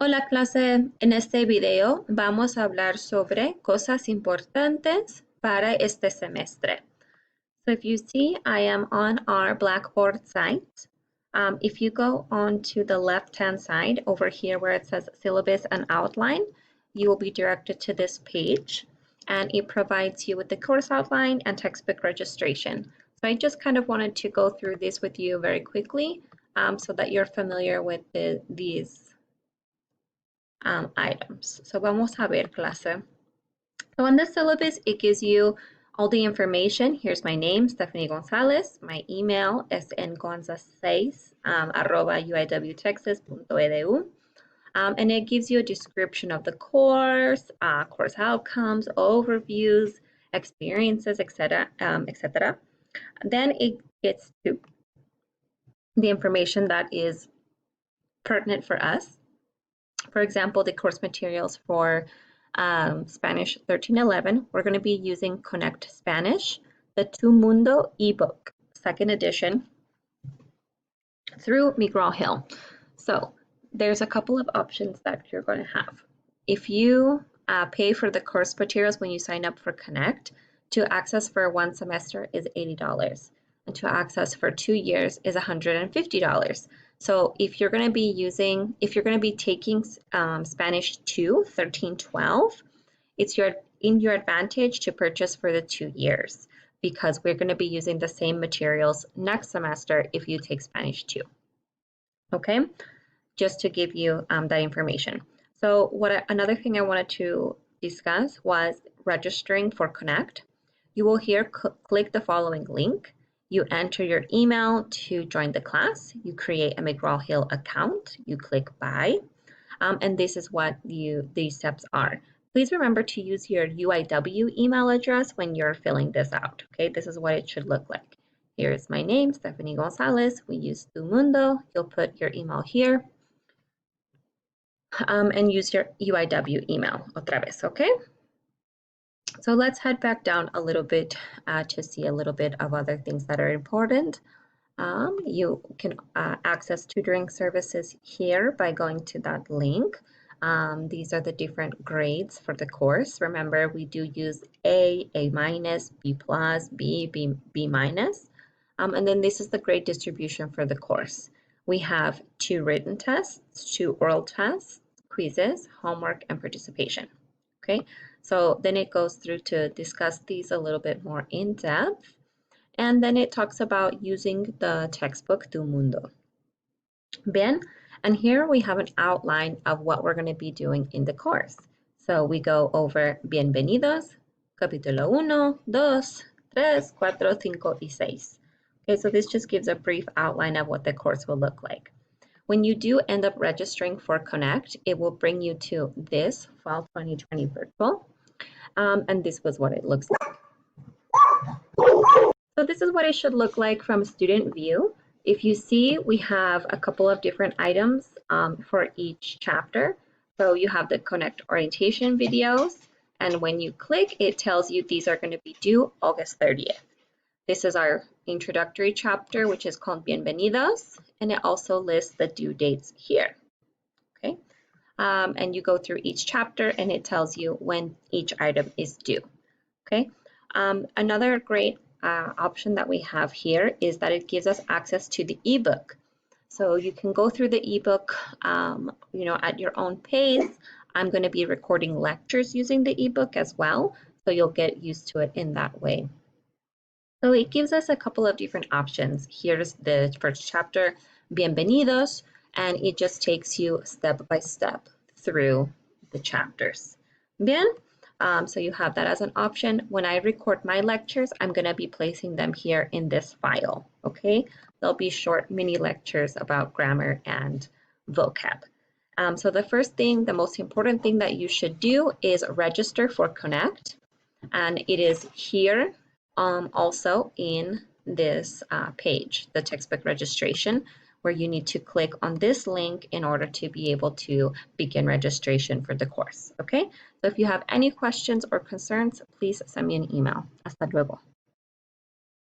Hola clase, en este video vamos a hablar sobre cosas importantes para este semestre. So if you see, I am on our Blackboard site. If you go on to the left-hand side over here where it says syllabus and outline, you will be directed to this page and it provides you with the course outline and textbook registration. So I just kind of wanted to go through this with you very quickly so that you're familiar with these items. So vamos a ver clase. So on the syllabus, it gives you all the information. Here's my name, Stephanie Gonzalez. My email is ngonza6 @uiwtexas.edu. And it gives you a description of the course, course outcomes, overviews, experiences, etc., etc. Then it gets to the information that is pertinent for us. For example, the course materials for Spanish 1311, we're going to be using Connect Spanish, the Tu Mundo ebook, second edition, through McGraw-Hill. So there's a couple of options that you're going to have. If you pay for the course materials when you sign up for Connect, to access for one semester is $80, and to access for 2 years is $150. So if you're going to be taking Spanish 2, 1312, it's in your advantage to purchase for the 2 years because we're going to be using the same materials next semester if you take Spanish 2. Okay, just to give you that information. So another thing I wanted to discuss was registering for Connect. You will here click the following link. You enter your email to join the class. You create a McGraw-Hill account. You click buy. And this is what these steps are. Please remember to use your UIW email address when you're filling this out. Okay, this is what it should look like. Here's my name, Stephanie Gonzalez. We use Tu Mundo. You'll put your email here. And use your UIW email otra vez, okay? So let's head back down a little bit to see a little bit of other things that are important. You can access tutoring services here by going to that link. These are the different grades for the course. Remember, we do use A, A-, B+, B, B-. And then this is the grade distribution for the course. We have 2 written tests, 2 oral tests, quizzes, homework, and participation. Okay, so then it goes through to discuss these a little bit more in depth. And then it talks about using the textbook Tu Mundo. Bien, and here we have an outline of what we're going to be doing in the course. So we go over Bienvenidos, capítulo 1, 2, 3, 4, 5, y 6. Okay, so this just gives a brief outline of what the course will look like. When you do end up registering for Connect, it will bring you to this Fall 2020 Virtual. And this was what it looks like. So this is what it should look like from student view. If you see, we have a couple of different items for each chapter. So you have the Connect orientation videos. And when you click, it tells you these are going to be due August 30th. This is our introductory chapter, which is called Bienvenidos, and it also lists the due dates here, okay? And you go through each chapter, and it tells you when each item is due, okay? Another great option that we have here is that it gives us access to the ebook. So you can go through the ebook, at your own pace. I'm going to be recording lectures using the ebook as well, so you'll get used to it in that way. So it gives us a couple of different options. Here's the first chapter, Bienvenidos, and it just takes you step by step through the chapters. Bien, so you have that as an option. When I record my lectures, I'm going to be placing them here in this file, okay? They'll be short mini lectures about grammar and vocab. So the first thing, the most important thing that you should do is register for Connect, and it is here. Also in this page, the textbook registration, where you need to click on this link in order to be able to begin registration for the course, okay? So if you have any questions or concerns, please send me an email. Hasta luego.